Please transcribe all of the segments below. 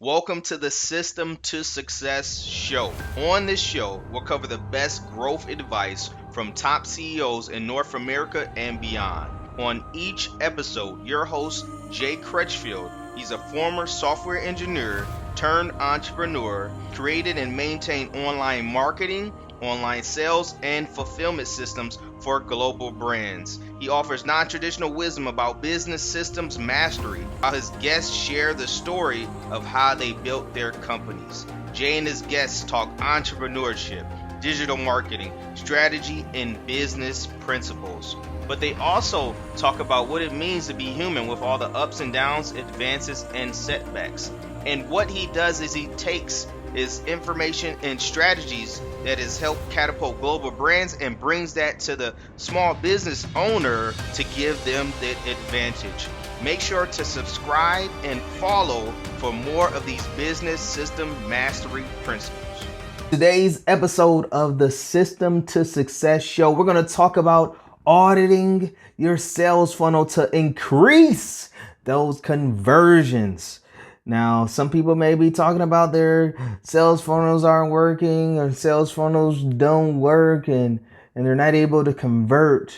Welcome to the System to Success show. On this show, we'll cover the best growth advice from top CEOs in North America and beyond. On each episode, your host, Jay Crutchfield, he's a former software engineer turned entrepreneur, created and maintained online marketing, online sales, and fulfillment systems for global brands. He offers non-traditional wisdom about business systems mastery, while his guests share the story of how they built their companies. Jay and his guests talk entrepreneurship, digital marketing, strategy, and business principles. But they also talk about what it means to be human with all the ups and downs, advances, and setbacks. And what he does is he takes his information and strategies that has helped catapult global brands and brings that to the small business owner to give them that advantage. Make sure to subscribe and follow for more of these business system mastery principles. Today's episode of the System to Success show, we're going to talk about auditing your sales funnel to increase those conversions. Now, some people may be talking about their sales funnels aren't working or sales funnels don't work and they're not able to convert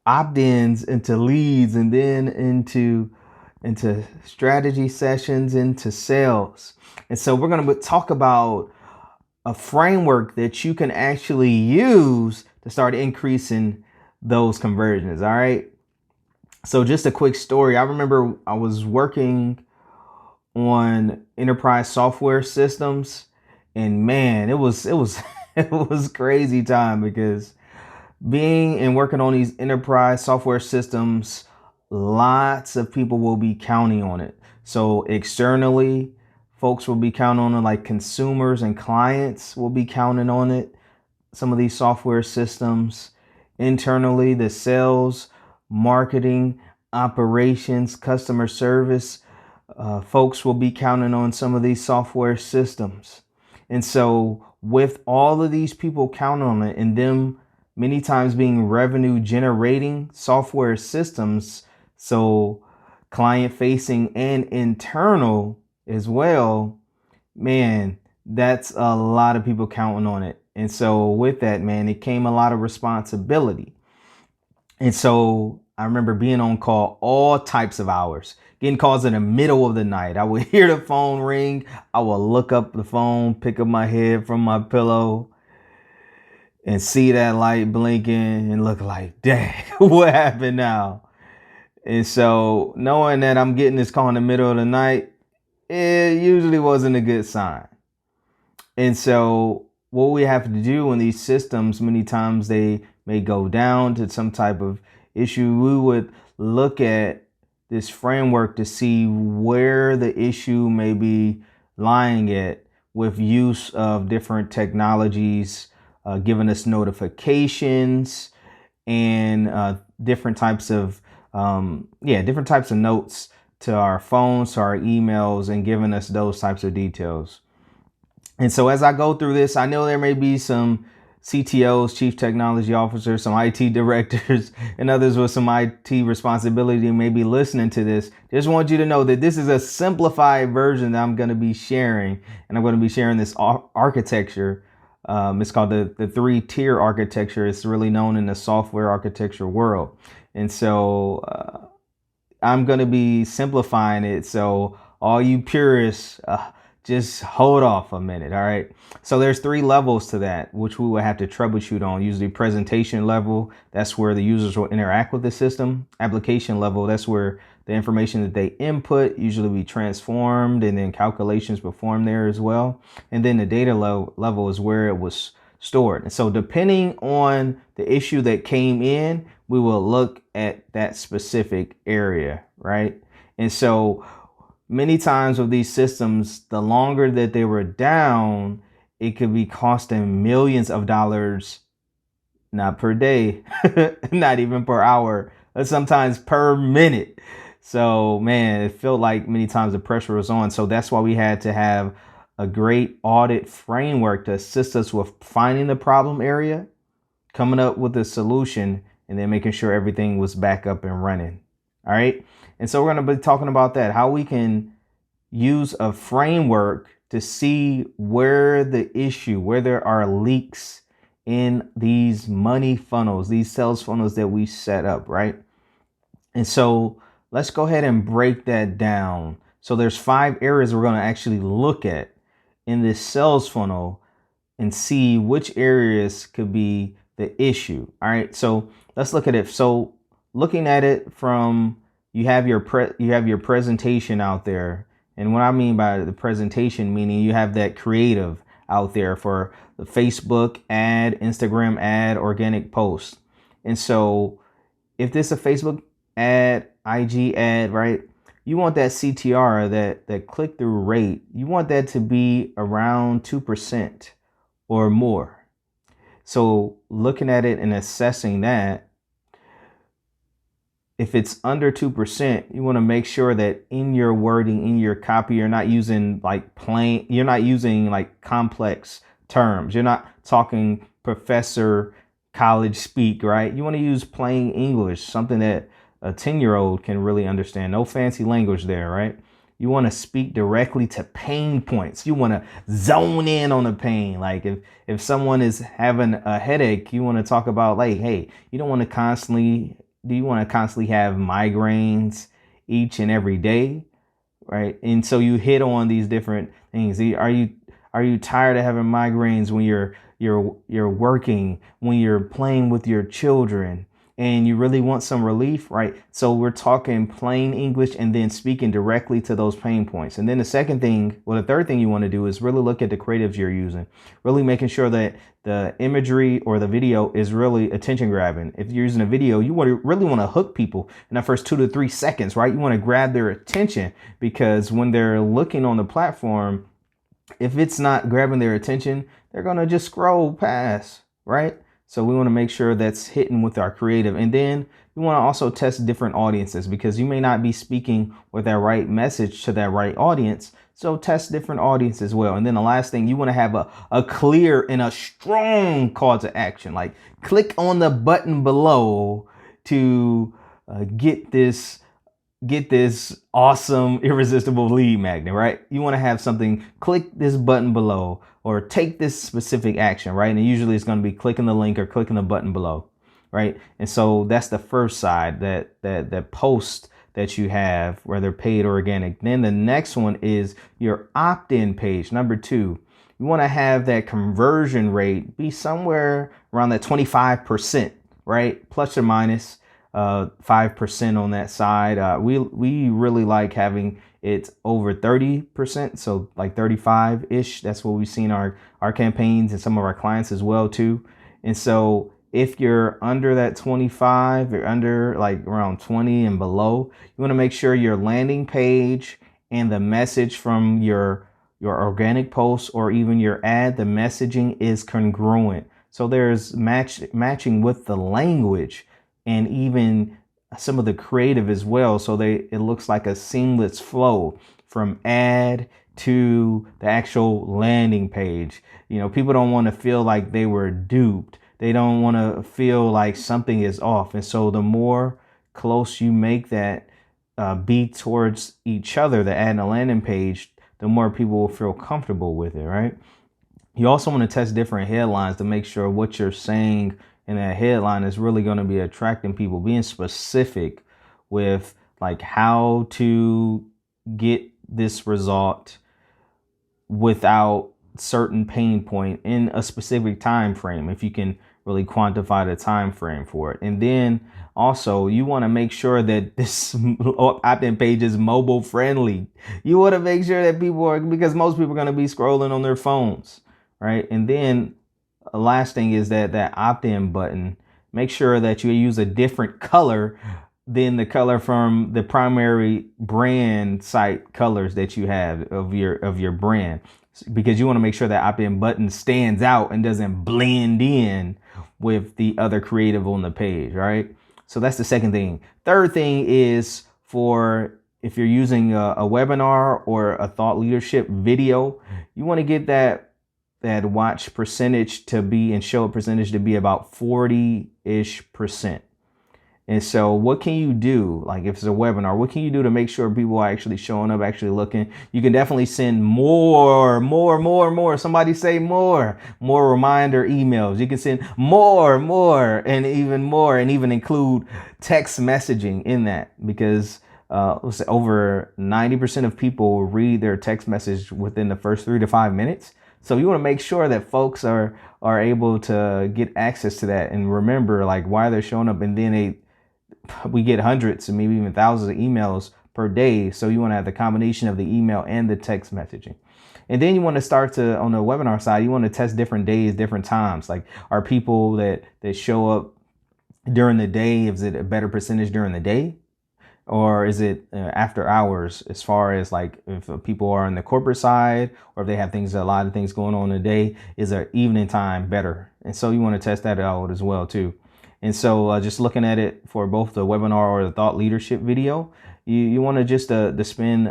opt-ins into leads and then into strategy sessions, into sales. And so we're going to talk about a framework that you can actually use to start increasing those conversions. All right. So just a quick story. I remember I was working on enterprise software systems, and man, it was it was crazy time, because being and working on these enterprise software systems, lots of people will be counting on it. So externally, folks will be counting on it, like consumers and clients will be counting on it. Some of these software systems. Internally, the sales, marketing, operations, customer service, folks will be counting on some of these software systems. And so with all of these people counting on it, and them many times being revenue generating software systems, so client facing and internal as well, man, that's a lot of people counting on it. And so with that, man, it came a lot of responsibility. And so I remember being on call all types of hours, getting calls in the middle of the night. I would hear the phone ring. I would look up the phone, pick up my head from my pillow, and see that light blinking and look like, dang, what happened now? And so knowing that I'm getting this call in the middle of the night, it usually wasn't a good sign. And so what we have to do in these systems, many times they may go down to some type of issue. We would look at this framework to see where the issue may be lying at, with use of different technologies, giving us notifications and different types of notes to our phones, to our emails, and giving us those types of details. And so as I go through this, I know there may be some CTOs, chief technology officers, some IT directors, and others with some IT responsibility may be listening to this. Just want you to know that this is a simplified version that I'm going to be sharing, and I'm going to be sharing this architecture. It's called the 3-tier architecture. It's really known in the software architecture world. And so I'm going to be simplifying it. So all you purists, just hold off a minute. All right. So there's 3 levels to that, which we will have to troubleshoot on. Usually presentation level, that's where the users will interact with the system. Application level, that's where the information that they input usually be transformed and then calculations performed there as well. And then the data level is where it was stored. And so depending on the issue that came in, we will look at that specific area. Right. And so many times with these systems, the longer that they were down, it could be costing millions of dollars, not per day, not even per hour, but sometimes per minute. So, man, it felt like many times the pressure was on. So that's why we had to have a great audit framework to assist us with finding the problem area, coming up with a solution, and then making sure everything was back up and running. All right. And so we're going to be talking about that, how we can use a framework to see where there are leaks in these money funnels, these sales funnels that we set up, right? And so let's go ahead and break that down. So there's 5 areas we're going to actually look at in this sales funnel and see which areas could be the issue. All right. So let's look at it. So looking at it from, you have your presentation out there. And what I mean by the presentation, meaning you have that creative out there for the Facebook ad, Instagram ad, organic post. And so if this is a Facebook ad, IG ad, right? You want that CTR, that click-through rate, you want that to be around 2% or more. So looking at it and assessing that, if it's under 2%, you want to make sure that in your wording, in your copy, you're not using like complex terms. You're not talking professor college speak, right? You want to use plain English, something that a 10-year-old can really understand. No fancy language there, right? You want to speak directly to pain points. You want to zone in on the pain. Like if someone is having a headache, you want to talk about like, hey, you don't want to constantly have migraines each and every day, right? And so you hit on these different things. Are you tired of having migraines when you're working, when you're playing with your children, and you really want some relief, right? So we're talking plain English and then speaking directly to those pain points. And then the third thing you want to do is really look at the creatives you're using, really making sure that the imagery or the video is really attention grabbing. If you're using a video, you really want to hook people in the first 2 to 3 seconds, right? You want to grab their attention, because when they're looking on the platform, if it's not grabbing their attention, they're going to just scroll past, right? So we want to make sure that's hitting with our creative. And then we want to also test different audiences, because you may not be speaking with that right message to that right audience. So test different audiences as well. And then the last thing, you want to have a clear and a strong call to action. Like click on the button below to get this awesome, irresistible lead magnet, right? You want to have something, click this button below or take this specific action, right? And usually it's going to be clicking the link or clicking the button below, right? And so that's the first side, that post that you have, whether paid or organic. Then the next one is your opt-in page. Number 2, you want to have that conversion rate be somewhere around that 25%, right? Plus or minus 5% on that side. We really like having it over 30%, so like 35-ish. That's what we've seen our campaigns and some of our clients as well too. And so if you're under that 25, or under like around 20 and below, you want to make sure your landing page and the message from your organic post or even your ad, the messaging is congruent. So there's matching with the language and even some of the creative as well. So it looks like a seamless flow from ad to the actual landing page. You know, people don't want to feel like they were duped. They don't want to feel like something is off. And so the more close you make that be towards each other, the ad and the landing page, the more people will feel comfortable with it, right? You also want to test different headlines to make sure what you're saying in that headline is really going to be attracting people, being specific with like how to get this result without certain pain point in a specific time frame, if you can really quantify the time frame for it. And then also you want to make sure that this opt-in page is mobile friendly. You want to make sure that because most people are going to be scrolling on their phones, right? And then the last thing is that opt-in button, make sure that you use a different color than the color from the primary brand site colors that you have of your brand, because you want to make sure that opt-in button stands out and doesn't blend in with the other creative on the page, right? So that's the second thing. Third thing is, for if you're using a webinar or a thought leadership video, you want to get that watch percentage to be, and show percentage to be about 40-ish%. And so what can you do? Like if it's a webinar, what can you do to make sure people are actually showing up, actually looking? You can definitely send more. Somebody say more reminder emails. You can send more, and even include text messaging in that, because let's say over 90% of people read their text message within the first 3 to 5 minutes. So you want to make sure that folks are able to get access to that and remember like why they're showing up. And then we get hundreds and maybe even thousands of emails per day. So you want to have the combination of the email and the text messaging. And then you want to start to, on the webinar side, you want to test different days, different times. Like, are people that show up during the day, is it a better percentage during the day? Or is it after hours, as far as like if people are on the corporate side, or if they have a lot of things going on in the day, is their evening time better? And so you want to test that out as well too. And so just looking at it for both the webinar or the thought leadership video, you want to just the spin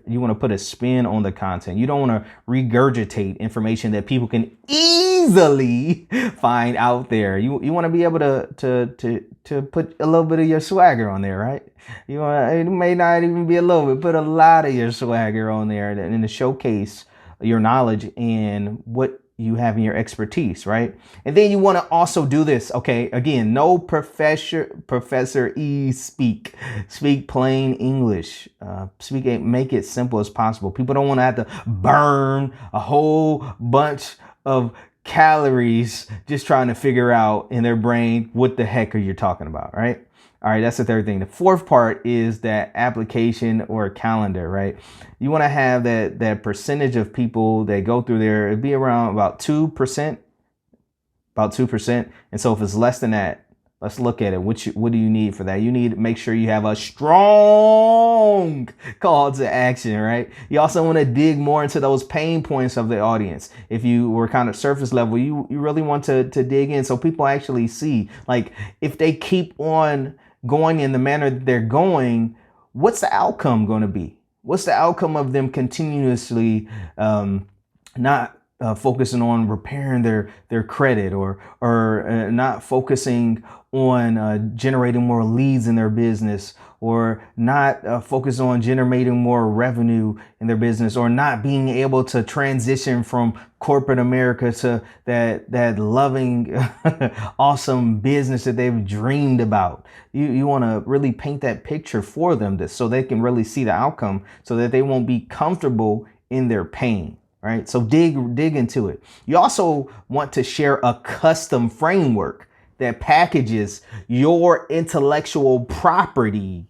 you want to put a spin on the content. You don't want to regurgitate information that people can easily find out there. You want to be able to put a little bit of your swagger on there, right? It may not even be a little bit, put a lot of your swagger on there and to showcase your knowledge and what you have in your expertise, right? And then you want to also do this, okay? Again, no Professor E speak plain English. Make it simple as possible. People don't want to have to burn a whole bunch of calories just trying to figure out in their brain what the heck are you talking about, right? All right, that's the third thing. The fourth part is that application or calendar, right? You want to have that percentage of people that go through there. It'd be around about 2%, And so if it's less than that, let's look at it. What do you need for that? You need to make sure you have a strong call to action, right? You also want to dig more into those pain points of the audience. If you were kind of surface level, you really want to dig in so people actually see, like, if they keep on going in the manner that they're going, what's the outcome going to be? What's the outcome of them continuously not focusing on repairing their credit, or not focusing on generating more leads in their business, or not focus on generating more revenue in their business, or not being able to transition from corporate America to that loving, awesome business that they've dreamed about. You want to really paint that picture for them so they can really see the outcome, so that they won't be comfortable in their pain. Right? So dig into it. You also want to share a custom framework that packages your intellectual property,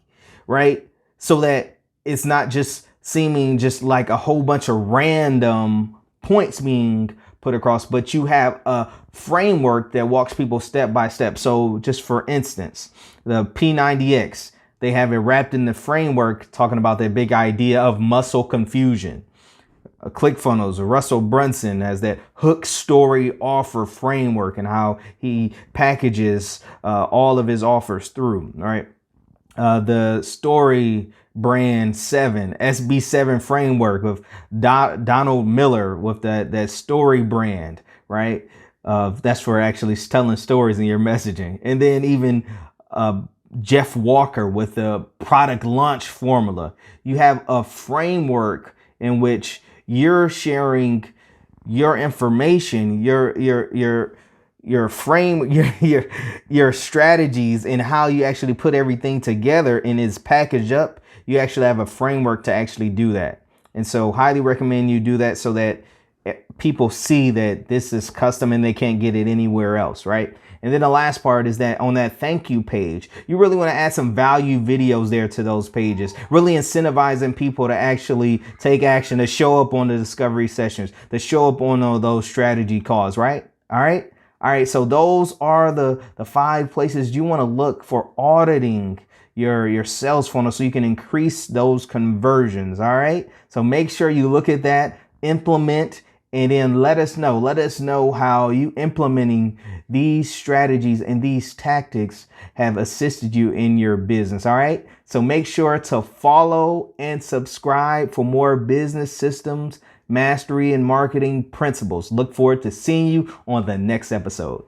right? So that it's not just seeming just like a whole bunch of random points being put across, but you have a framework that walks people step by step. So just for instance, the P90X, they have it wrapped in the framework talking about that big idea of muscle confusion. ClickFunnels, Russell Brunson has that hook story offer framework and how he packages all of his offers through. All right. The Story Brand 7, SB7 framework with Donald Miller with that story brand, right? That's for actually telling stories in your messaging. And then even Jeff Walker with the product launch formula. You have a framework in which you're sharing your information, your frame, your strategies, and how you actually put everything together and is packaged up. You actually have a framework to actually do that. And so highly recommend you do that so that people see that this is custom and they can't get it anywhere else, right? And then the last part is that on that thank you page, you really want to add some value videos there to those pages, really incentivizing people to actually take action, to show up on the discovery sessions, to show up on those strategy calls, right? All right. So those are the 5 places you want to look for auditing your sales funnel so you can increase those conversions. All right. So make sure you look at that, implement, and then let us know how you implementing these strategies and these tactics have assisted you in your business. All right. So make sure to follow and subscribe for more business systems, mastery, and marketing principles. Look forward to seeing you on the next episode.